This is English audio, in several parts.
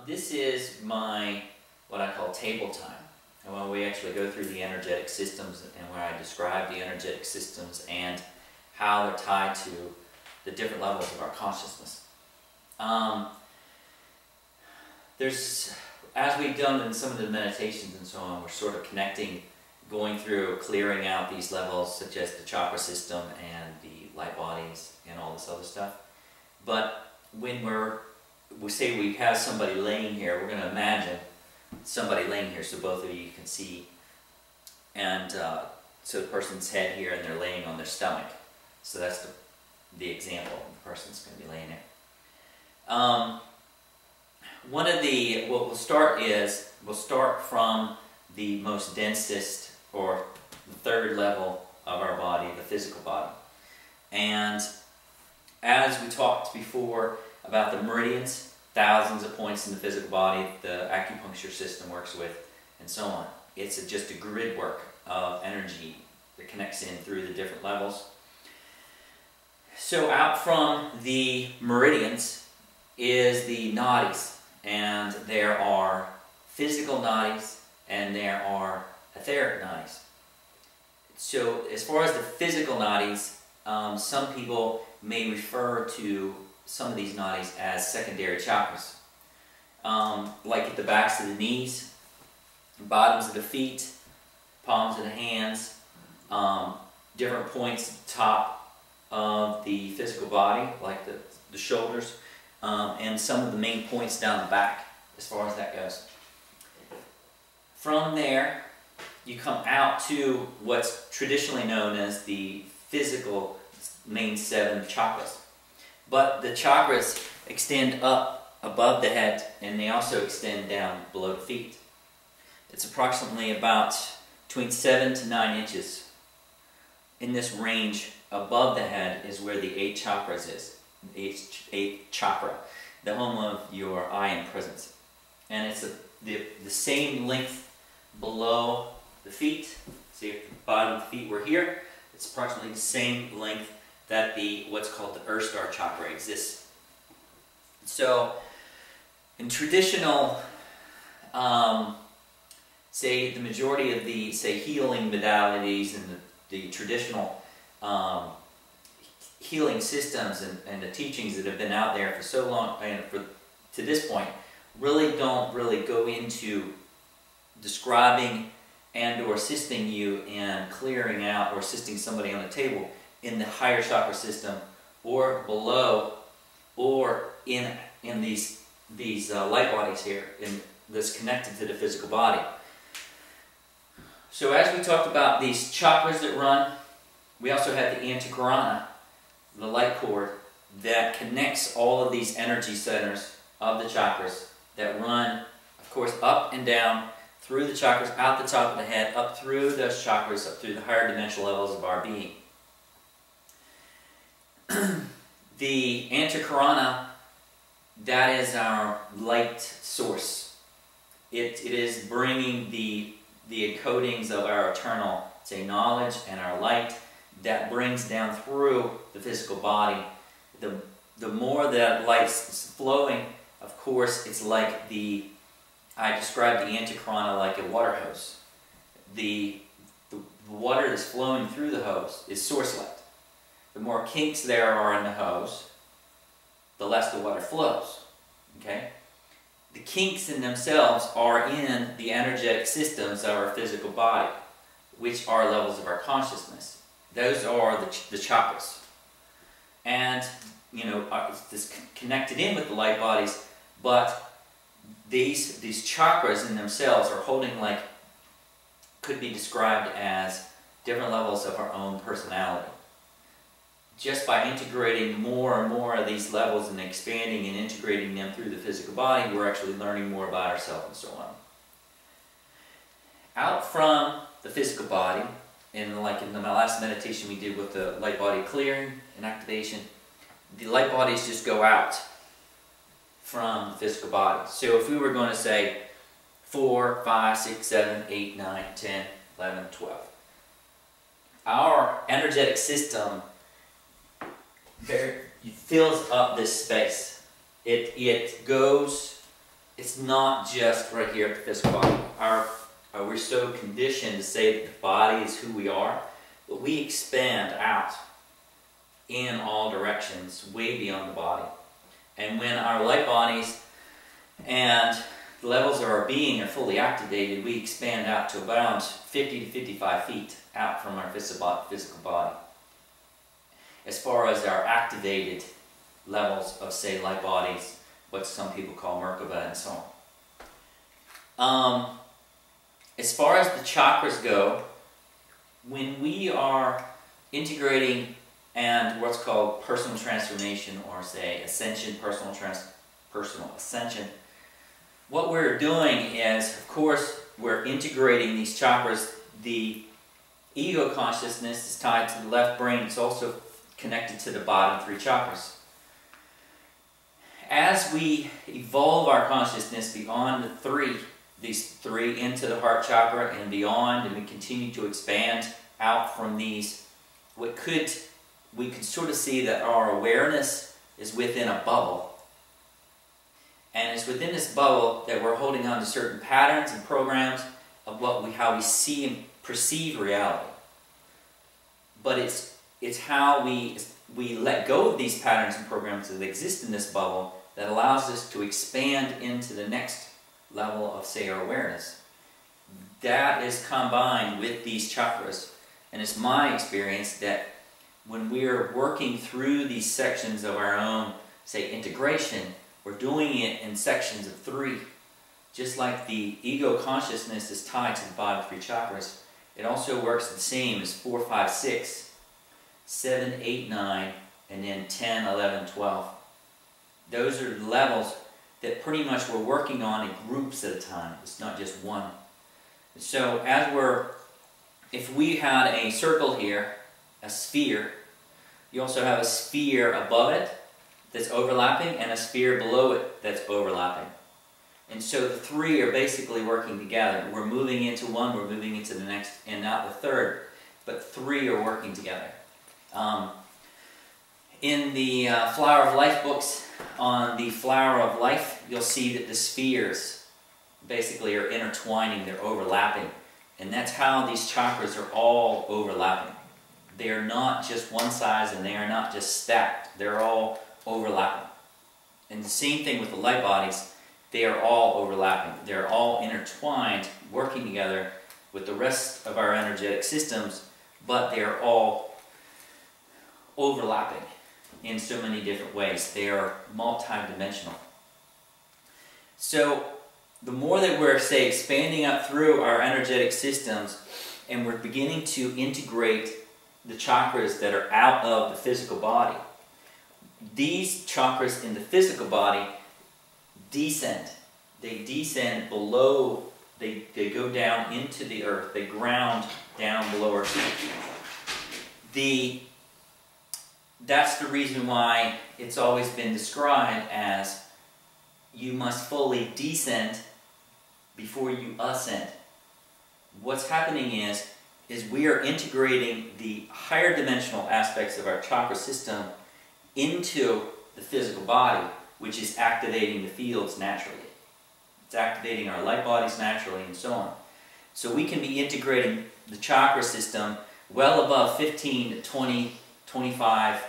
This is my, what I call table time. And when we actually go through the energetic systems and where I describe the energetic systems and how they're tied to the different levels of our consciousness. As we've done in some of the meditations and so on, we're sort of connecting, going through, clearing out these levels such as the chakra system and the light bodies and all this other stuff. But when we say we have somebody laying here, we're going to imagine somebody laying here so both of you can see. And so the person's head here and they're laying on their stomach. So that's the example. The person's going to be laying there. What we'll start from the most densest, or the third level of our body, the physical body. And as we talked before about the meridians, thousands of points in the physical body the acupuncture system works with, and so on. It's just a grid work of energy that connects in through the different levels. So out from the meridians is the nadis, and there are physical nadis and there are etheric nadis. So as far as the physical nadis, some people may refer to some of these nadis as secondary chakras. Like at the backs of the knees, bottoms of the feet, palms of the hands, different points at the top of the physical body, like the shoulders, and some of the main points down the back, as far as that goes. From there, you come out to what's traditionally known as the physical main 7 chakras. But the chakras extend up above the head, and they also extend down below the feet. It's approximately about between 7 to 9 inches. In this range above the head is where the 8 chakras is. The 8th chakra, the home of your I Am Presence. And it's the same length below the feet. See, if the bottom of the feet were here, it's approximately the same length that what's called the Earth Star chakra exists. So, in traditional, say the majority of the healing modalities and the traditional healing systems and the teachings that have been out there for so long and to this point don't really go into describing and or assisting you in clearing out or assisting somebody on the table in the higher chakra system or below or in these light bodies here that's connected to the physical body. So as we talked about these chakras that run, we also have the antakarana, the light cord that connects all of these energy centers of the chakras that run, of course, up and down through the chakras, out the top of the head, up through those chakras, up through the higher dimensional levels of our being. The antakarana, that is our light source. It is bringing the encodings of our eternal, say, knowledge and our light that brings down through the physical body. The more that light is flowing, of course, it's like I described the antakarana like a water hose. The water that's flowing through the hose is source light. The more kinks there are in the hose, the less the water flows. Okay? The kinks in themselves are in the energetic systems of our physical body, which are levels of our consciousness. Those are the chakras. And, you know, it's connected in with the light bodies, but these chakras in themselves are holding, like, could be described as different levels of our own personality. Just by integrating more and more of these levels and expanding and integrating them through the physical body, we're actually learning more about ourselves and so on. Out from the physical body, and like in the last meditation we did with the light body clearing and activation, the light bodies just go out from the physical body. So if we were going to say 4, 5, 6, 7, 8, 9, 10, 11, 12. Our energetic system fills up this space. It goes it's not just right here at the physical body. We're so conditioned to say that the body is who we are, but we expand out in all directions, way beyond the body. And when our light bodies and the levels of our being are fully activated, we expand out to around 50 to 55 feet out from our physical body. As far as our activated levels of, say, light bodies, what some people call Merkaba and so on. As far as the chakras go, when we are integrating and what's called personal transformation, or say ascension, personal ascension, what we're doing is, of course, we're integrating these chakras. The ego consciousness is tied to the left brain. It's also connected to the bottom 3 chakras. As we evolve our consciousness beyond these three into the heart chakra and beyond, and we continue to expand out from these, we could sort of see that our awareness is within a bubble. And it's within this bubble that we're holding on to certain patterns and programs of how we see and perceive reality. But it's how we let go of these patterns and programs that exist in this bubble that allows us to expand into the next level of, say, our awareness. That is combined with these chakras. And it's my experience that when we're working through these sections of our own, say, integration, we're doing it in sections of 3. Just like the ego consciousness is tied to the bottom 3 chakras, it also works the same as 4, 5, 6, 7, 8, 9, and then 10, 11, 12. Those are levels that pretty much we're working on in groups at a time. It's not just one. So if we had a circle here, a sphere, you also have a sphere above it that's overlapping and a sphere below it that's overlapping. And so the 3 are basically working together. We're moving into one, we're moving into the next, and not the third, but 3 are working together. In the Flower of Life books, on the Flower of Life, you'll see that the spheres basically are intertwining, they're overlapping. And that's how these chakras are all overlapping. They are not just one size and they are not just stacked. They're all overlapping. And the same thing with the light bodies. They are all overlapping. They're all intertwined, working together with the rest of our energetic systems, but they are all overlapping in so many different ways. They are multi-dimensional. So the more that we're, say, expanding up through our energetic systems and we're beginning to integrate the chakras that are out of the physical body, these chakras in the physical body descend. They descend below, they go down into the earth, they ground down below our feet. That's the reason why it's always been described as you must fully descend before you ascend. What's happening is we are integrating the higher dimensional aspects of our chakra system into the physical body, which is activating the fields naturally. It's activating our light bodies naturally and so on. So we can be integrating the chakra system well above 15 to 20, 25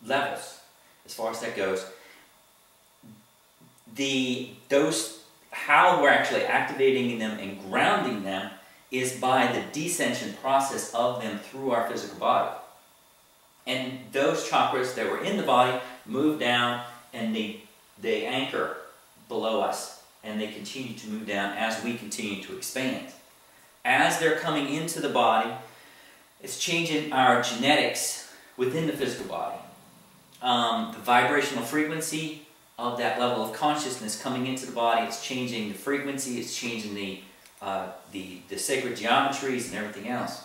levels, as far as that goes. How we're actually activating them and grounding them is by the descension process of them through our physical body. And those chakras that were in the body move down and they anchor below us, and they continue to move down as we continue to expand. As they're coming into the body, it's changing our genetics within the physical body. The vibrational frequency of that level of consciousness coming into the body, it's changing the frequency, it's changing the sacred geometries and everything else.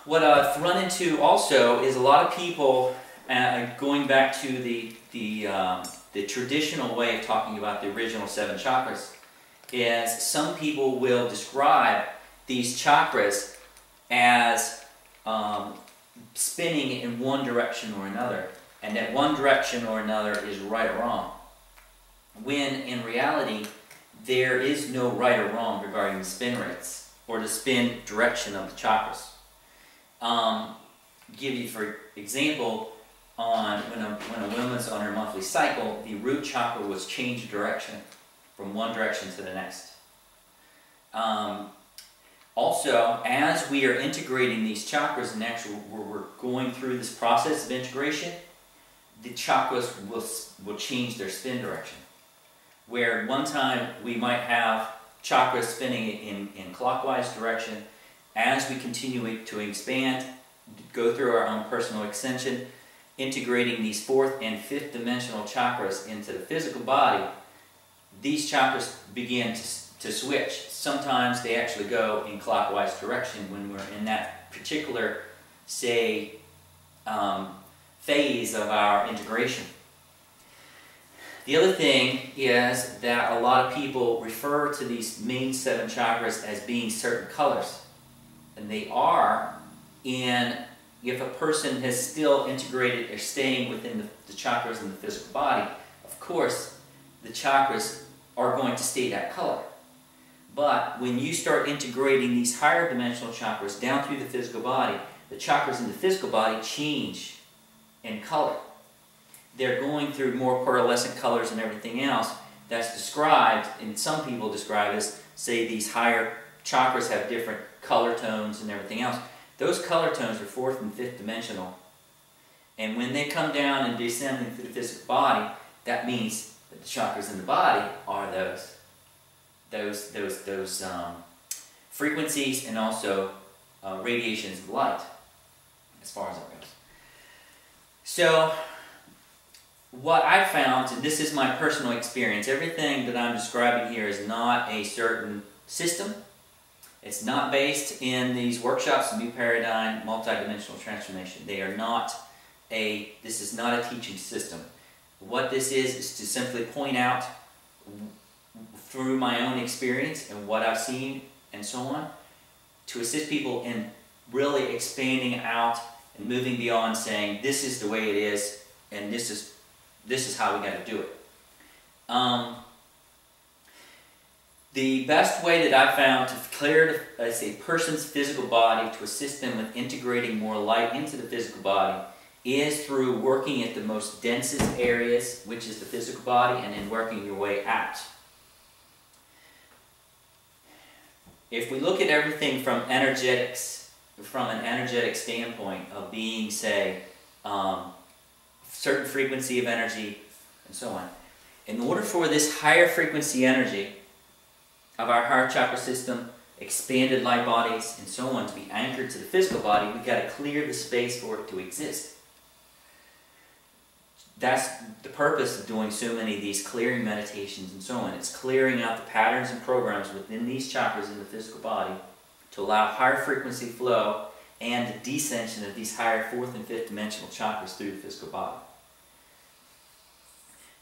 What I've run into also is a lot of people, going back to the traditional way of talking about the original 7 chakras, is some people will describe these chakras as spinning in one direction or another, and that one direction or another is right or wrong. when in reality there is no right or wrong regarding the spin rates or the spin direction of the chakras. Give you for example, when a woman's on her monthly cycle, the root chakra was change direction from one direction to the next. Also, as we are integrating these chakras, and actually we're going through this process of integration, the chakras will change their spin direction. Where one time we might have chakras spinning in clockwise direction, as we continue to expand, go through our own personal ascension, integrating these fourth and fifth dimensional chakras into the physical body, these chakras begin to switch. Sometimes they actually go in clockwise direction when we're in that particular, say, phase of our integration. The other thing is that a lot of people refer to these main 7 chakras as being certain colors. And they are if a person has still integrated or staying within the chakras in the physical body, of course, the chakras are going to stay that color. But when you start integrating these higher dimensional chakras down through the physical body, the chakras in the physical body change in color. They're going through more pearlescent colors and everything else that's described, and some people describe as, say, these higher chakras have different color tones and everything else. Those color tones are 4th and 5th dimensional. And when they come down and descend into the physical body, that means that the chakras in the body are those frequencies and also radiations of light, as far as that goes. So, what I found, and this is my personal experience, everything that I'm describing here is not a certain system. It's not based in these workshops, New Paradigm, Multidimensional Transformation. This is not a teaching system. What this is to simply point out through my own experience and what I've seen and so on, to assist people in really expanding out and moving beyond saying, this is the way it is, and this is how we got to do it. The best way that I've found to clear a person's physical body, to assist them with integrating more light into the physical body, is through working at the most densest areas, which is the physical body, and then working your way out. If we look at everything from energetics, from an energetic standpoint of being, say, certain frequency of energy, and so on. In order for this higher frequency energy of our heart chakra system, expanded light bodies, and so on, to be anchored to the physical body, we've got to clear the space for it to exist. That's the purpose of doing so many of these clearing meditations and so on. It's clearing out the patterns and programs within these chakras in the physical body to allow higher frequency flow and the descension of these higher 4th and 5th dimensional chakras through the physical body.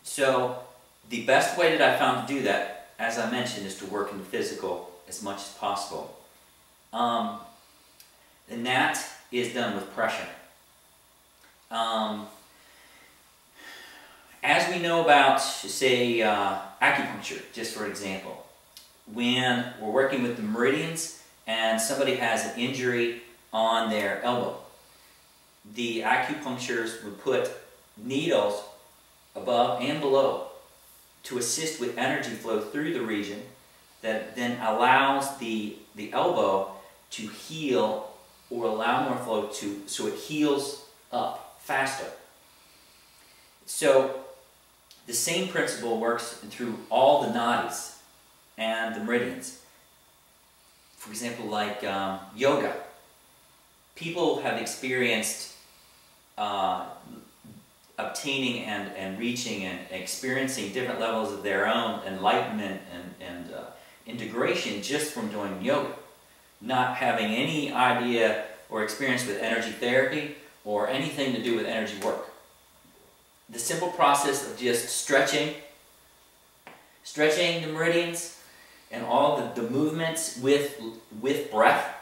So, the best way that I found to do that, as I mentioned, is to work in the physical as much as possible. And that is done with pressure. As we know about, say, acupuncture, just for example, when we're working with the meridians and somebody has an injury on their elbow, the acupuncturists would put needles above and below to assist with energy flow through the region that then allows the elbow to heal or allow more flow so it heals up faster. So the same principle works through all the nadis and the meridians. For example, like yoga. People have experienced obtaining and reaching and experiencing different levels of their own enlightenment and integration just from doing yoga. Not having any idea or experience with energy therapy or anything to do with energy work. The simple process of just stretching the meridians and all the movements with breath,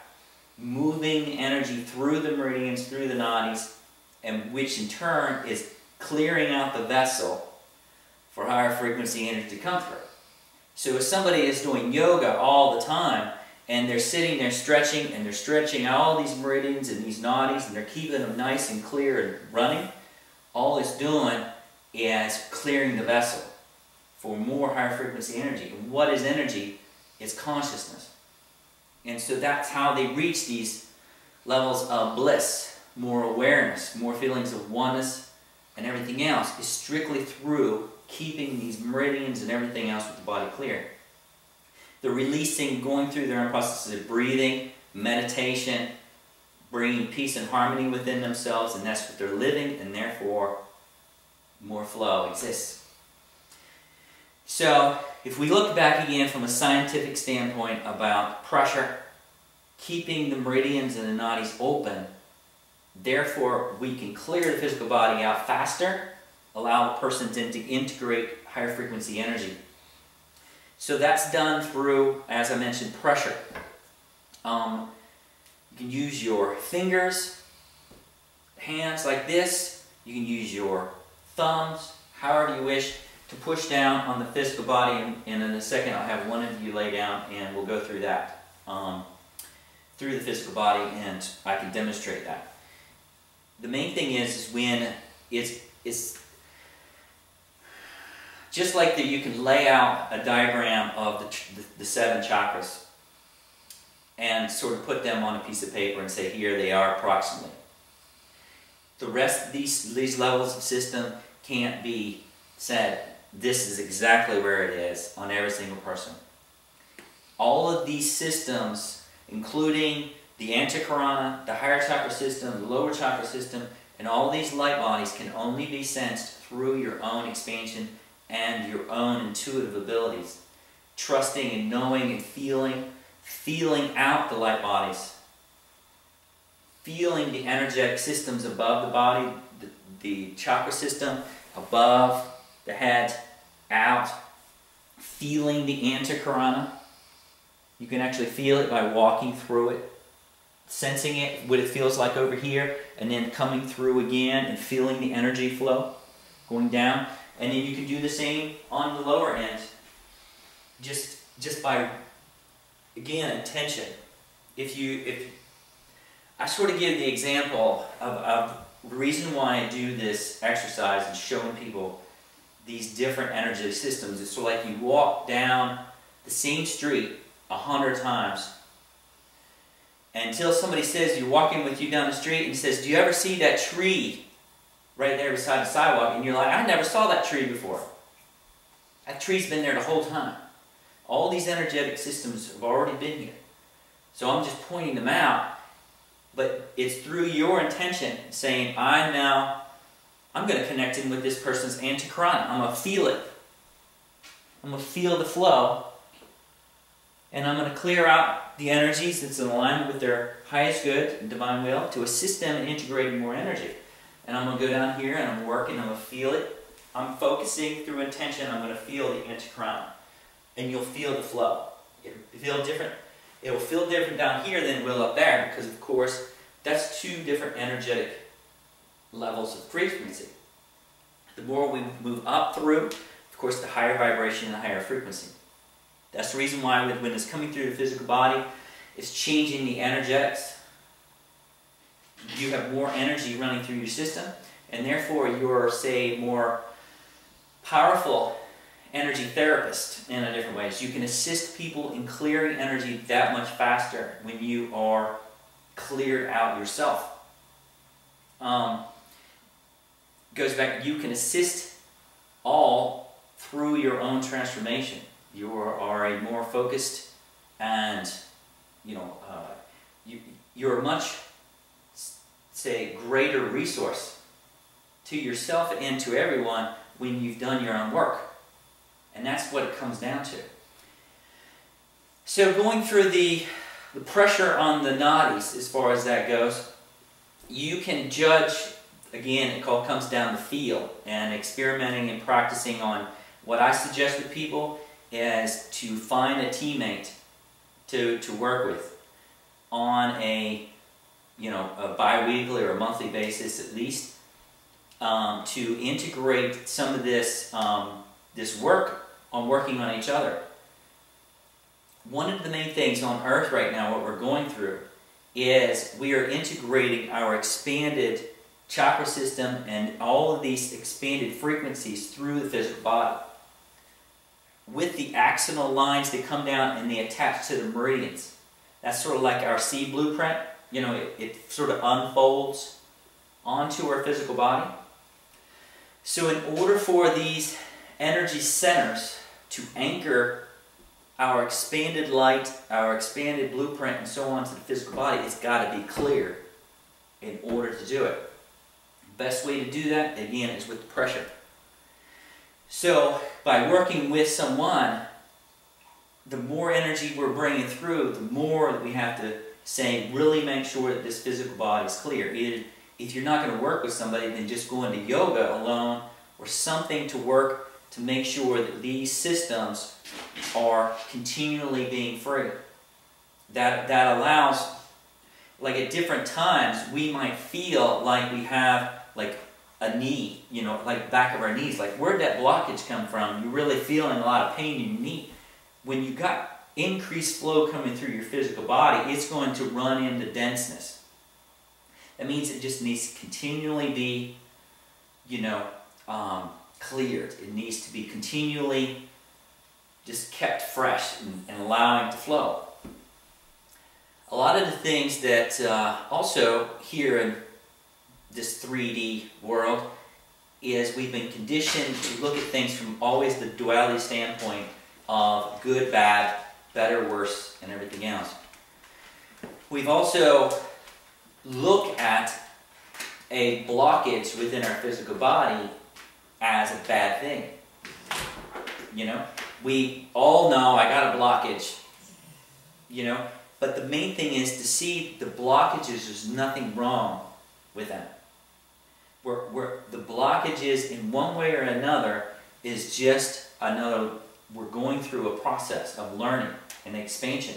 moving energy through the meridians, through the nadis, and which in turn is clearing out the vessel for higher frequency energy to come through. So if somebody is doing yoga all the time, and they're sitting there stretching, and they're stretching all these meridians and these nadis, and they're keeping them nice and clear and running, all it's doing is clearing the vessel for more higher frequency energy. And what is energy? It's consciousness. And so that's how they reach these levels of bliss, more awareness, more feelings of oneness, and everything else is strictly through keeping these meridians and everything else with the body clear. They're releasing, going through their own processes of breathing, meditation, bringing peace and harmony within themselves, and that's what they're living, and therefore more flow exists. So if we look back again from a scientific standpoint about pressure, keeping the meridians and the nadis open, therefore we can clear the physical body out faster, allow the person to integrate higher frequency energy. So that's done through, as I mentioned, pressure. You can use your fingers, hands like this. You can use your thumbs, however you wish, to push down on the physical body. And in a second I'll have one of you lay down and we'll go through that, through the physical body, and I can demonstrate that. The main thing is when it's just like that, you can lay out a diagram of the 7 chakras and sort of put them on a piece of paper and say, here they are approximately. The rest of these levels of system can't be said, this is exactly where it is on every single person. All of these systems, including the antakarana, the higher chakra system, the lower chakra system, and all these light bodies can only be sensed through your own expansion and your own intuitive abilities. Trusting and knowing and feeling out the light bodies. Feeling the energetic systems above the body, the chakra system, above the head, out. Feeling the antakarana. You can actually feel it by walking through it. Sensing it, what it feels like over here, and then coming through again and feeling the energy flow going down. And then you can do the same on the lower end, just by, again, intention. If I sort of give the example of the reason why I do this exercise and showing people these different energy systems, it's sort of like you walk down the same street 100 times until somebody says, you're walking with you down the street and says, do you ever see that tree right there beside the sidewalk? And you're like, I never saw that tree before. That tree's been there the whole time. All these energetic systems have already been here. So I'm just pointing them out, but it's through your intention saying, I'm going to connect in with this person's antakarana. I'm going to feel it. I'm going to feel the flow, and I'm going to clear out the energies that's in alignment with their highest good and divine will to assist them in integrating more energy. And I'm going to go down here and I'm working, I'm going to feel it. I'm focusing through intention, I'm going to feel the antakarana. And you'll feel the flow. It'll feel different. It will feel different down here than it will up there, because of course that's 2 different energetic levels of frequency. The more we move up through, of course, the higher vibration and the higher frequency. That's the reason why when it's coming through the physical body, it's changing the energetics. You have more energy running through your system, and therefore you're, say, more powerful energy therapist in a different way. So you can assist people in clearing energy that much faster when you are cleared out yourself. Goes back, you can assist all through your own transformation. You are a more focused and, you're a much, say, greater resource to yourself and to everyone when you've done your own work. And that's what it comes down to. So going through the pressure on the nadis, as far as that goes, you can judge, again, it comes down to feel, and experimenting and practicing on what I suggest with people is to find a teammate to work with on a bi-weekly or a monthly basis at least, to integrate some of this work on working on each other. One of the main things on Earth right now, what we're going through, is we are integrating our expanded chakra system and all of these expanded frequencies through the physical body. With the axiatonal lines, they come down and they attach to the meridians. That's sort of like our seed blueprint. You know, it sort of unfolds onto our physical body. So in order for these energy centers to anchor our expanded light, our expanded blueprint, and so on to the physical body, it's got to be clear in order to do it. The best way to do that, again, is with pressure. So by working with someone, the more energy we're bringing through, the more that we have to say, really make sure that this physical body is clear. If you're not going to work with somebody, then just go into yoga alone or something to work to make sure that these systems are continually being free. That allows, like at different times, we might feel like we have like a knee, you know, like back of our knees. Like, where'd that blockage come from? You're really feeling a lot of pain in your knee. When you got increased flow coming through your physical body, it's going to run into denseness. That means it just needs to continually be, you know, cleared. It needs to be continually just kept fresh and allowing to flow. A lot of the things that also here in this 3D world is we've been conditioned to look at things from always the duality standpoint of good, bad, better, worse, and everything else. We've also looked at a blockage within our physical body as a bad thing. You know, we all know I got a blockage, you know, but the main thing is to see the blockages, there's nothing wrong with them. Where the blockages in one way or another is just another, we're going through a process of learning and expansion.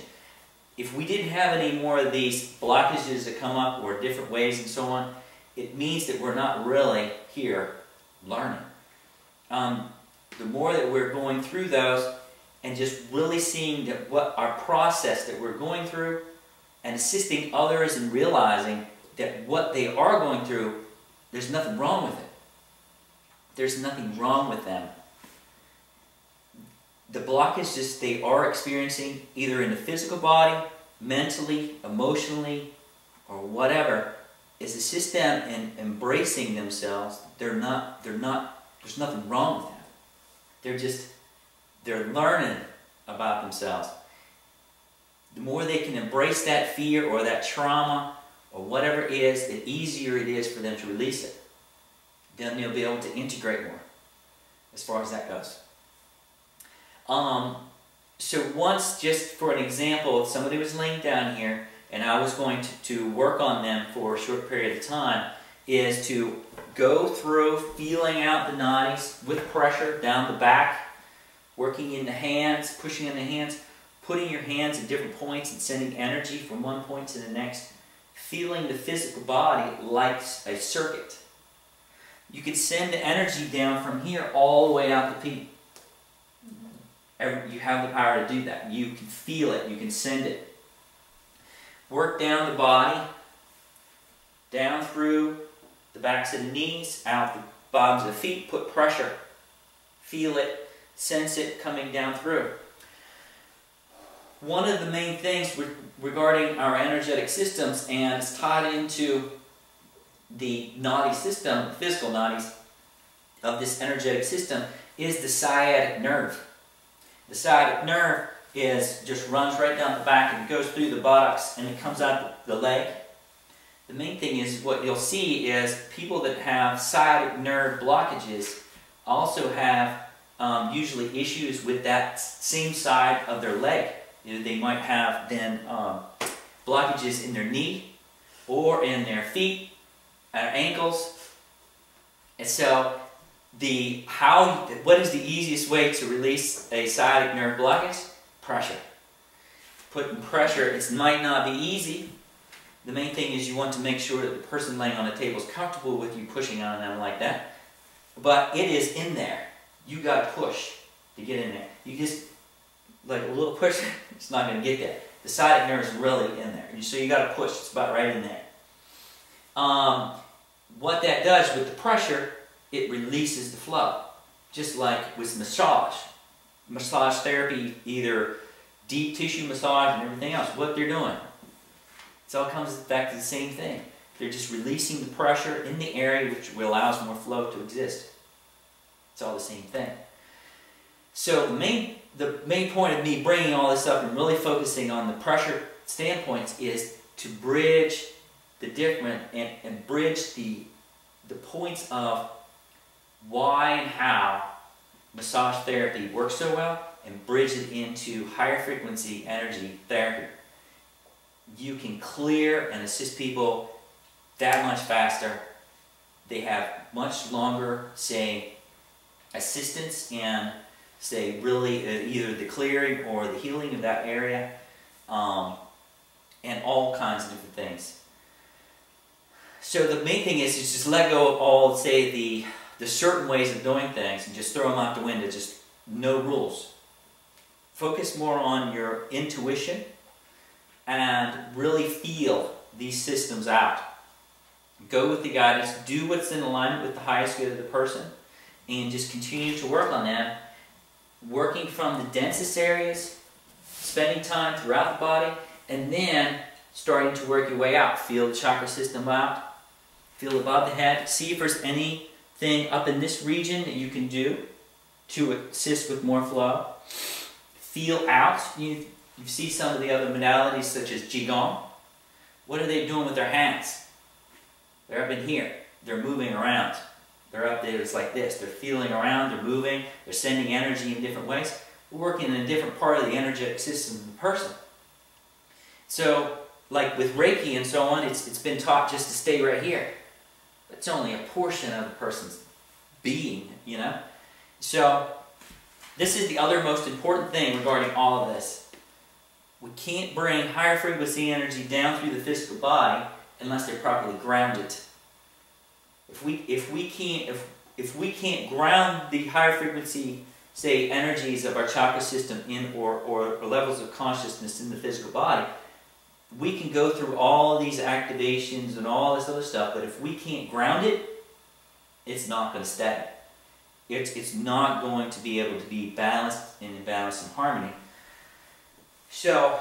If we didn't have any more of these blockages that come up or different ways and so on, it means that we're not really here learning. The more that we're going through those and just really seeing that what our process that we're going through and assisting others in realizing that what they are going through, there's nothing wrong with it. There's nothing wrong with them. The blockages they are experiencing either in the physical body, mentally, emotionally, or whatever, is assist them in embracing themselves. There's nothing wrong with them. They're learning about themselves. The more they can embrace that fear or that trauma or whatever it is, the easier it is for them to release it. Then they'll be able to integrate more, as far as that goes. So once, just for an example, if somebody was laying down here and I was going to work on them for a short period of time, is to go through feeling out the nadis with pressure down the back, working in the hands, pushing in the hands, putting your hands at different points and sending energy from one point to the next, feeling the physical body like a circuit. You can send the energy down from here all the way out the peak. You have the power to do that. You can feel it. You can send it. Work down the body, down through the backs of the knees, out the bottoms of the feet. Put pressure. Feel it. Sense it coming down through. One of the main things regarding our energetic systems, and it's tied into the nadi system, physical nadis of this energetic system, is the sciatic nerve. The sciatic nerve just runs right down the back and it goes through the buttocks and it comes out the leg. The main thing is what you'll see is people that have sciatic nerve blockages also have usually issues with that same side of their leg. You know, they might have then blockages in their knee or in their feet, ankles. And so what is the easiest way to release a sciatic nerve blockage? Pressure. Putting pressure, it might not be easy. The main thing is you want to make sure that the person laying on the table is comfortable with you pushing on them like that. But it is in there. you got to push to get in there. You just, like a little push, it's not going to get there. The sciatic nerve is really in there. So you got to push. It's about right in there. What that does with the pressure, it releases the flow. Just like with massage. Massage therapy, either deep tissue massage and everything else, what they're doing, it all comes back to the same thing. They're just releasing the pressure in the area which allows more flow to exist. It's all the same thing. So the main point of me bringing all this up and really focusing on the pressure standpoints is to bridge the different and bridge the points of why and how massage therapy works so well and bridge it into higher frequency energy therapy. You can clear and assist people that much faster. They have much longer, say, assistance in, say, really either the clearing or the healing of that area, and all kinds of different things. So the main thing is just let go of all, say, the certain ways of doing things and just throw them out the window, just no rules. Focus more on your intuition and really feel these systems out. Go with the guidance, do what's in alignment with the highest good of the person, and just continue to work on them, working from the densest areas, spending time throughout the body, and then starting to work your way out. Feel the chakra system out, feel above the head, see if there's anything up in this region that you can do to assist with more flow. Feel out. You see some of the other modalities such as Qigong. What are they doing with their hands? They're up in here. They're moving around. They're up there, it's like this. They're feeling around, they're moving, they're sending energy in different ways. We're working in a different part of the energetic system of the person. So, like with Reiki and so on, it's been taught just to stay right here. It's only a portion of the person's being, you know? So, this is the other most important thing regarding all of this. We can't bring higher frequency energy down through the physical body unless they're properly grounded. If we can't ground the higher frequency, say, energies of our chakra system in or levels of consciousness in the physical body, we can go through all these activations and all this other stuff, but if we can't ground it, it's not going to stay. It's not going to be able to be balanced and in balance and harmony. So,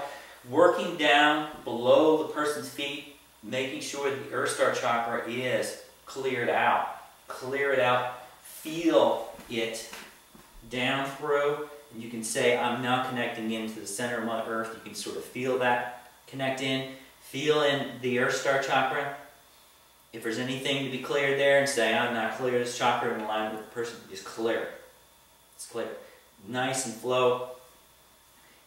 working down below the person's feet, making sure that the Earth Star chakra is cleared out. Clear it out. Feel it down through. And you can say, I'm now connecting into the center of Mother Earth. You can sort of feel that connect in. Feel in the Earth Star chakra. If there's anything to be cleared there, and say, I'm not clear this chakra in alignment with the person, just clear it. It's clear. Nice and flow.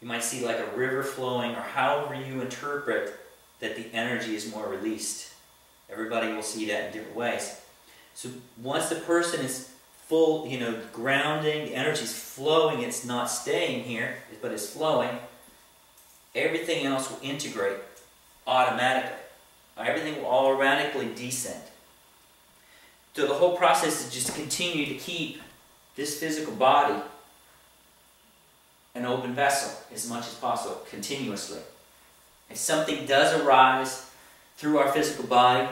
You might see like a river flowing, or however you interpret that the energy is more released. Everybody will see that in different ways. So once the person is full, you know, grounding, the energy is flowing, it's not staying here, but it's flowing, everything else will integrate automatically. Everything will automatically descend. So the whole process is just continue to keep this physical body an open vessel as much as possible, continuously. If something does arise through our physical body,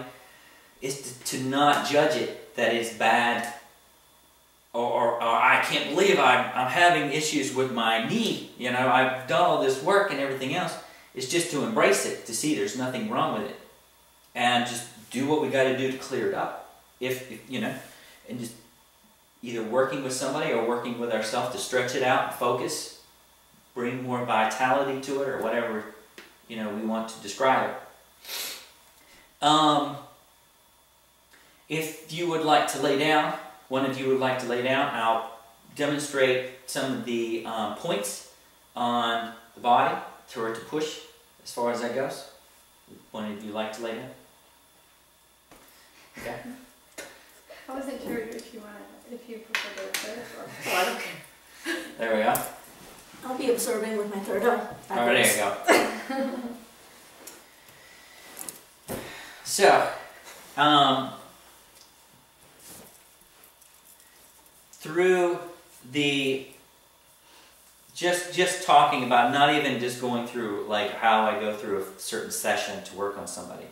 is to not judge it that it's bad, or I can't believe I'm having issues with my knee, you know, I've done all this work and everything else. It's just to embrace it, to see there's nothing wrong with it, and just do what we got to do to clear it up. If you know, and just either working with somebody or working with ourselves to stretch it out and focus, bring more vitality to it, or whatever, you know, we want to describe it. If you would like to lay down, one of you would like to lay down, I'll demonstrate some of the points on the body to push as far as that goes. One of you like to lay down? Okay. I wasn't sure if you prefer to go first or... Oh, I don't care. There we go. I'll be observing with my third eye. All right, there you go. So, through just talking about, not even just going through like how I go through a certain session to work on somebody.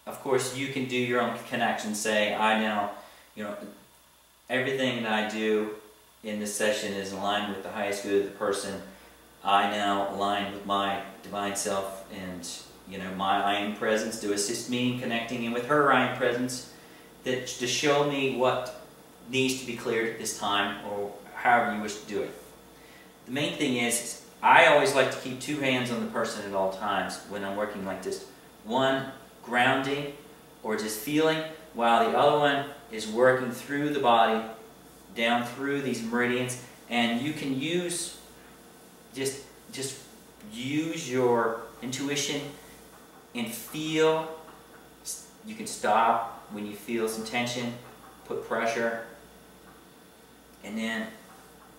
Of course, you can do your own connection. Say, I now, everything that I do in this session is aligned with the highest good of the person. I now align with my divine self, and my I am presence to assist me in connecting in with her I am presence, that to show me what needs to be cleared at this time, or however you wish to do it. The main thing is I always like to keep two hands on the person at all times when I'm working like this. One grounding or just feeling, while the other one is working through the body, down through these meridians. And you can use, just use your intuition and feel. You can stop when you feel some tension, put pressure, and then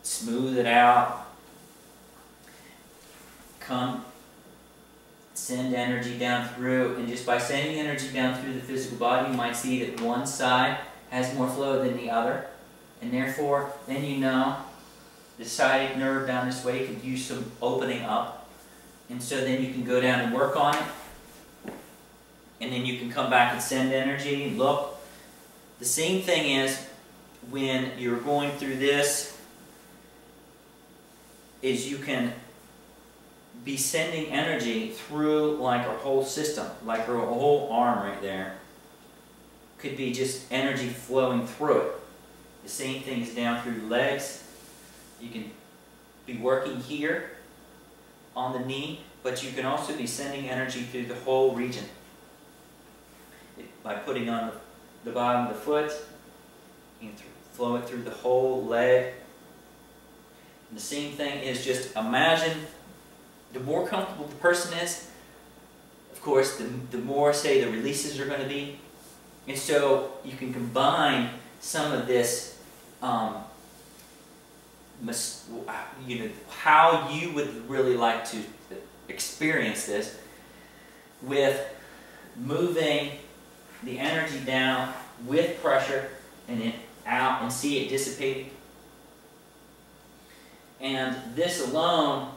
smooth it out. Come, send energy down through, and just by sending energy down through the physical body, you might see that one side has more flow than the other, and therefore, then the sciatic nerve down this way could use some opening up, and so then you can go down and work on it, and then you can come back and send energy and look. The same thing is when you're going through this, is you can be sending energy through like our whole system, like our whole arm right there. Could be just energy flowing through it. The same thing is down through the legs. You can be working here on the knee, but you can also be sending energy through the whole region. By putting on the bottom of the foot, you can flow it through the whole leg. And the same thing is just imagine, the more comfortable the person is, of course, the more, say, the releases are going to be. And so you can combine some of this, how you would really like to experience this, with moving the energy down with pressure and then out, and see it dissipating. And this alone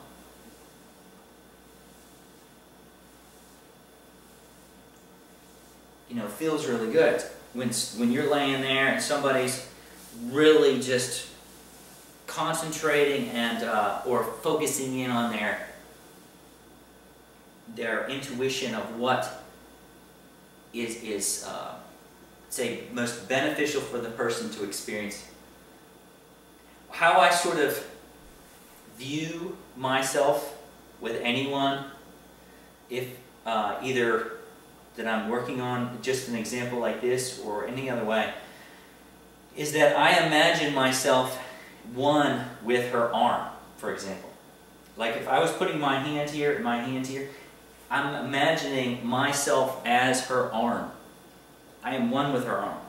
feels really good. When you're laying there and somebody's really just concentrating and or focusing in on their intuition of what is say most beneficial for the person to experience. How I sort of view myself with anyone, if either that I'm working on, just an example like this or any other way, is that I imagine myself one with her arm, for example. Like if I was putting my hand here and my hand here, I'm imagining myself as her arm. I am one with her arm.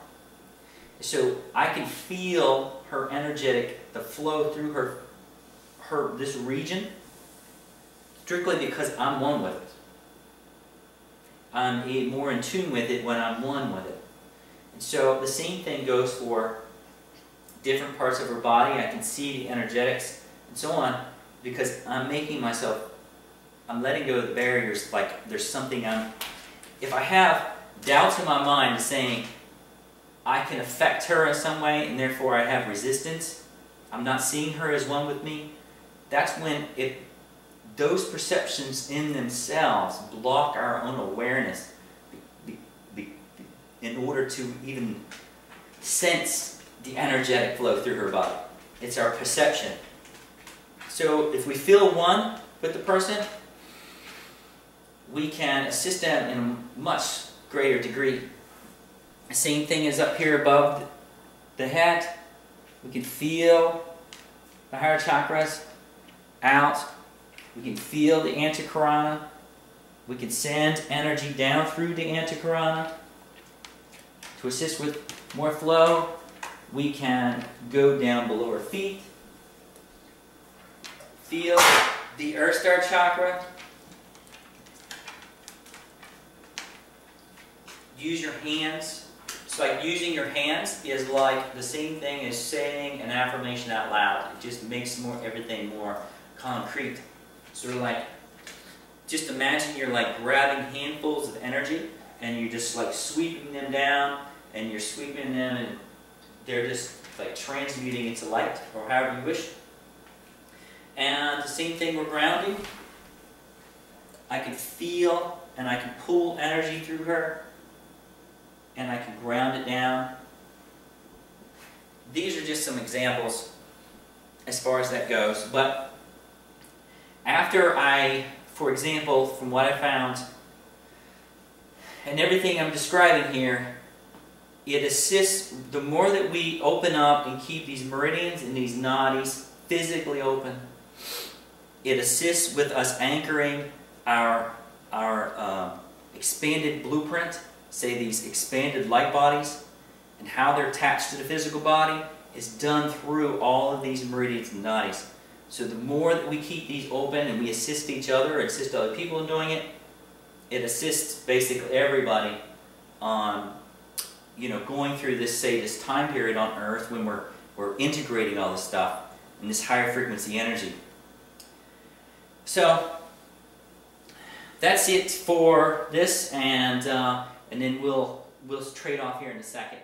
So I can feel her energetic, the flow through her this region, strictly because I'm one with it. I'm more in tune with it when I'm one with it. And so the same thing goes for different parts of her body. I can see the energetics and so on, because I'm making myself, I'm letting go of the barriers, like there's something if I have doubts in my mind saying I can affect her in some way and therefore I have resistance, I'm not seeing her as one with me, that's when those perceptions in themselves block our own awareness in order to even sense the energetic flow through her body. It's our perception. So if we feel one with the person, we can assist them in a much greater degree. The same thing is up here above the head. We can feel the higher chakras out. We can feel the antakarana. We can send energy down through the antakarana to assist with more flow. We can go down below our feet. Feel the Earth Star chakra. Use your hands It's like using your hands is like the same thing as saying an affirmation out loud. It just makes everything more concrete. Sort of like, just imagine you're like grabbing handfuls of energy and you're just like sweeping them down, and you're sweeping them and they're just like transmuting into light, or however you wish. And the same thing with grounding. I can feel and I can pull energy through her, and I can ground it down. These are just some examples as far as that goes. But after for example, from what I found, and everything I'm describing here, it assists, the more that we open up and keep these meridians and these nadis physically open, it assists with us anchoring our expanded blueprint, say these expanded light bodies, and how they're attached to the physical body is done through all of these meridians and nadis. So the more that we keep these open and we assist each other, assist other people in doing it, it assists basically everybody on, you know, going through this, say, this time period on Earth when we're integrating all this stuff in this higher frequency energy. So that's it for this, and then we'll trade off here in a second.